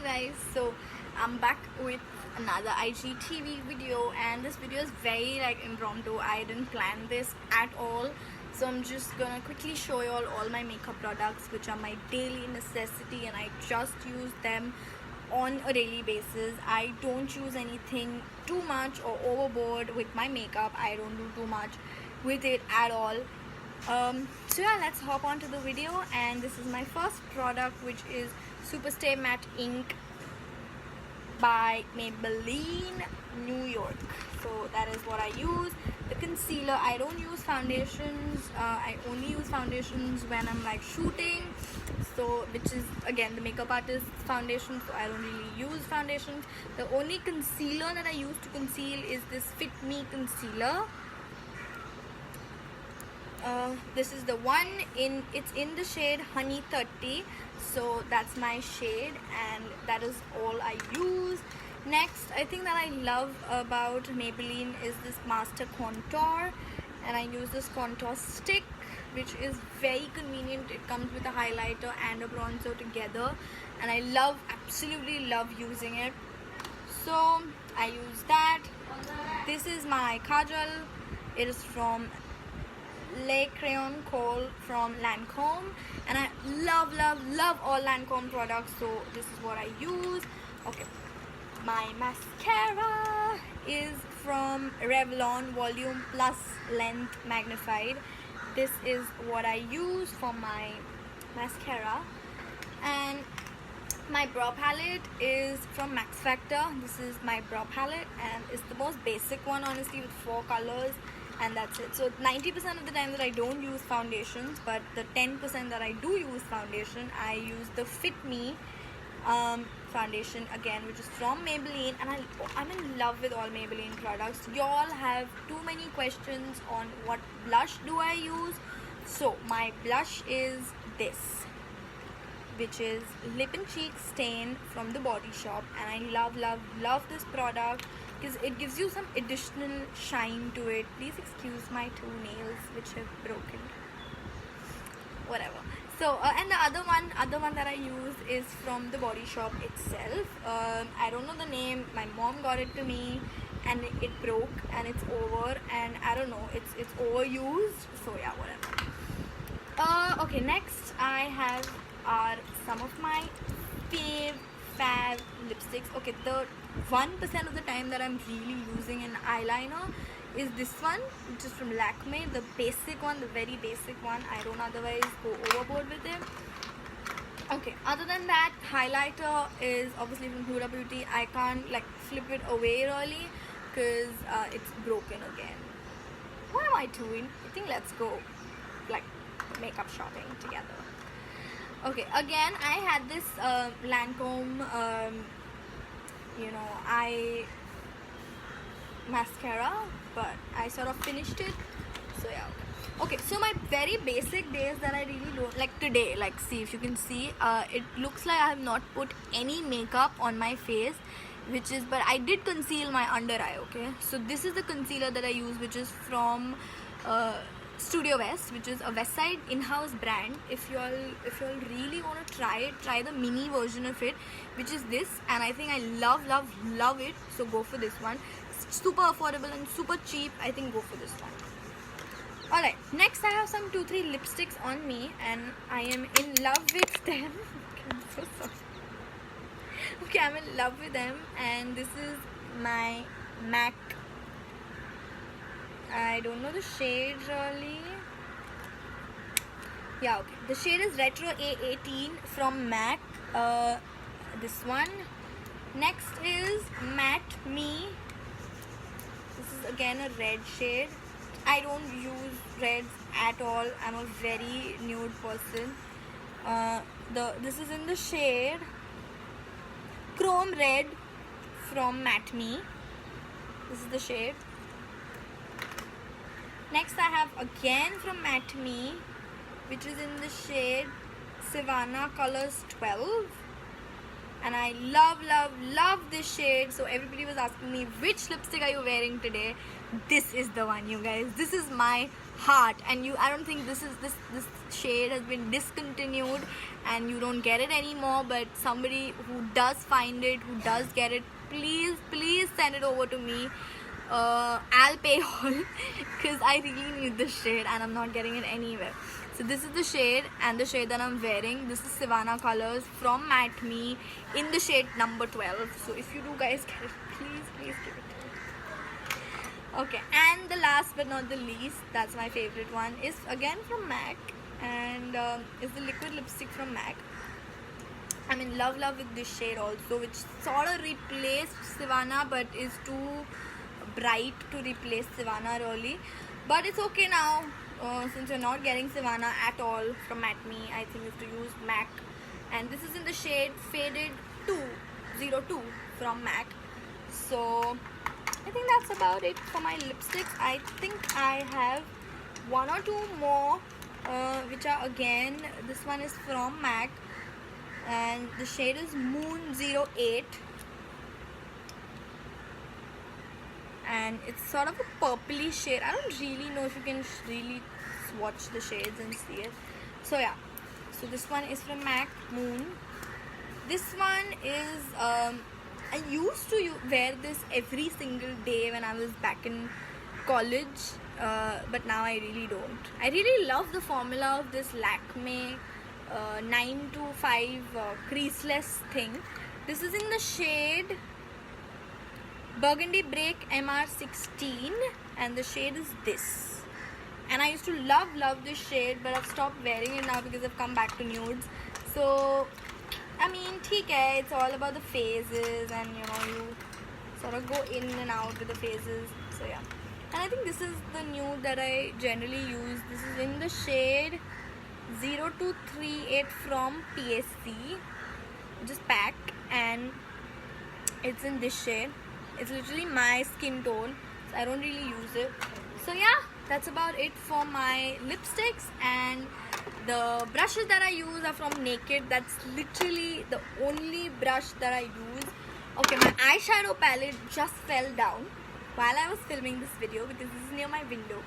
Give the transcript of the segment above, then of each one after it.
guys, so I'm back with another IGTV video, and this video is very impromptu. I didn't plan this at all, so I'm just gonna quickly show you all my makeup products which are my daily necessity, and I just use them on a daily basis. I don't use anything too much or overboard with my makeup. I don't do too much with it at all. So yeah, let's hop on to the video, and this is my first product, which is Superstay Matte Ink by Maybelline New York. So that is what I use. The concealer, I don't use foundations. I only use foundations when I'm shooting, so which is again the makeup artist's foundation, so I don't really use foundations. The only concealer that I use to conceal is this Fit Me concealer. This is the one it's in the shade Honey 30, so that's my shade, and that is all I use. Next, I think that I love about Maybelline is this Master Contour, and I use this contour stick, which is very convenient. It comes with a highlighter and a bronzer together, and I absolutely love using it, so I use that. This is my kajal. It is from Le Crayon Kohl from Lancome, and I love all Lancome products, so this is what I use. Okay, my mascara is from Revlon Volume Plus Length Magnified. This is what I use for my mascara. And my brow palette is from Max Factor. This is my brow palette, and it's the most basic one, honestly, with 4 colors, and that's it. So 90% of the time that I don't use foundations, but the 10% that I do use foundation, I use the Fit Me foundation again, which is from Maybelline, and I'm in love with all Maybelline products. Y'all have too many questions on what blush do I use. So my blush is this, which is Lip and Cheek Stain from The Body Shop, and I love this product because it gives you some additional shine to it. Please excuse my 2 nails which have broken, whatever. So and the other one that I use is from The Body Shop itself. I don't know the name. My mom got it to me, and it broke, and it's over, and I don't know, it's overused, so yeah, whatever. Okay, next I have are some of my fave lipsticks. Okay, the 1% of the time that I'm really using an eyeliner is this one, which is from Lakme, the basic one, the very basic one. I don't otherwise go overboard with it. Okay, other than that, highlighter is obviously from Huda Beauty. I can't flip it away really because it's broken again. What am I doing? I think let's go makeup shopping together. Okay, again I had this Lancome mascara, but I sort of finished it, so yeah. Okay, so my very basic days that I really don't like today, see if you can see, it looks like I have not put any makeup on my face, but I did conceal my under eye. Okay, so this is the concealer that I use, which is from Studio West, which is a Westside in-house brand. If you all really want to try the mini version of it, which is this, and I think I love it, so go for this one. It's super affordable and super cheap. I think go for this one. Alright, next I have some 2-3 lipsticks on me, and I am in love with them. I'm so sorry. Okay, I'm in love with them, and this is my MAC. I don't know the shade really. Yeah, okay. The shade is Retro A18 from MAC. This one. Next is Matte Me. This is again a red shade. I don't use reds at all. I'm a very nude person. This is in the shade Chrome Red from Matte Me. This is the shade. Next I have again from Matte Me, which is in the shade Savannah Colors 12, and I I love this shade. So everybody was asking me, which lipstick are you wearing today? This is the one, you guys. This is my heart. And I don't think this shade has been discontinued and you don't get it anymore, but somebody who does find it, who does get it, please send it over to me. I'll pay all because I really need this shade and I'm not getting it anywhere. So this is the shade, and the shade that I'm wearing, this is Savannah Colors from Matte Me in the shade number 12. So if you do guys get it, please give it to me. Okay, and the last but not the least, that's my favorite one, is again from MAC, and is the liquid lipstick from MAC. I'm in love with this shade also, which sort of replaced Savannah but is too bright to replace Savannah really. But it's okay now. Since you're not getting Savannah at all from Matte Me, I think you have to use MAC, and this is in the shade Faded 202 from MAC. So I think that's about it for my lipsticks. I think I have one or two more which are again, this one is from MAC and the shade is Moon 08, and it's sort of a purpley shade. I don't really know if you can really swatch the shades and see it. So yeah, so this one is from MAC Moon. This one is I used to wear this every single day when I was back in college, but now I really don't. I really love the formula of this Lakme 925 creaseless thing. This is in the shade Burgundy Break MR16 and the shade is this. And I used to love this shade, but I've stopped wearing it now because I've come back to nudes. So I mean, theek hai, it's all about the phases, and you know, you sort of go in and out with the phases. So yeah, and I think this is the nude that I generally use. This is in the shade 0238 from PSC, which is PAC, and it's in this shade. It's literally my skin tone, so I don't really use it. So yeah, that's about it for my lipsticks, and the brushes that I use are from Naked. That's literally the only brush that I use. Okay, my eyeshadow palette just fell down while I was filming this video because this is near my window,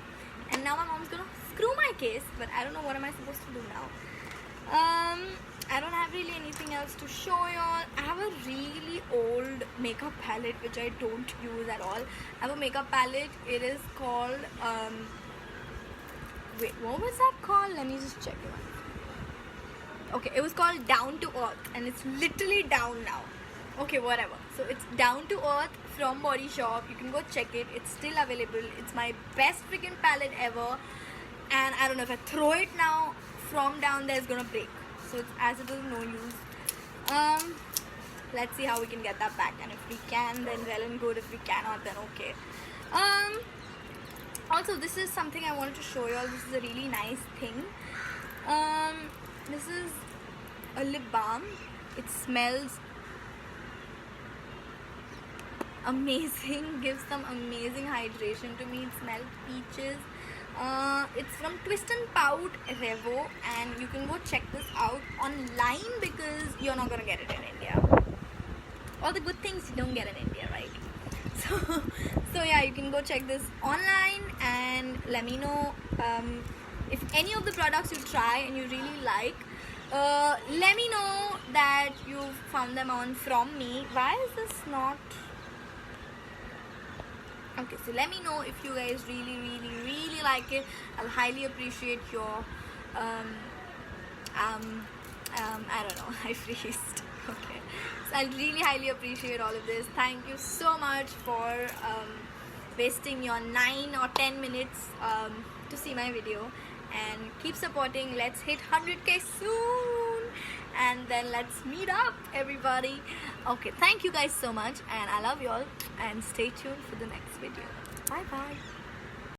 and now my mom's gonna screw my case, but I don't know what am I supposed to do now. I don't have really anything else to show y'all. I have a really old makeup palette which I don't use at all. I have a makeup palette. It is called wait, what was that called? Let me just check it. Okay, it was called Down to Earth, and it's literally down now. Okay, whatever. So it's Down to Earth from Body Shop. You can go check it. It's still available. It's my best freaking palette ever, and I don't know, if I throw it now from down there, it's gonna break. So it's as it is, no use. Let's see how we can get that back, and if we can, then well and good. If we cannot, then okay. Also, this is something I wanted to show you all. This is a really nice thing. This is a lip balm. It smells amazing, gives some amazing hydration to me. It smells peaches. It's from Twist and Pout Revo, and you can go check this out online because you're not gonna get it in India. All the good things you don't get in India, right? So yeah, you can go check this online and let me know if any of the products you try and you really like. Let me know that you found them on from me. Why is this not? Okay, so let me know if you guys really like it. I'll highly appreciate your I don't know, I freezed. Okay, so I'll really highly appreciate all of this. Thank you so much for wasting your 9 or 10 minutes to see my video, and keep supporting. Let's hit 100k soon, and then let's meet up, everybody. Okay, thank you guys so much, and I love you all, and stay tuned for the next video. Bye bye.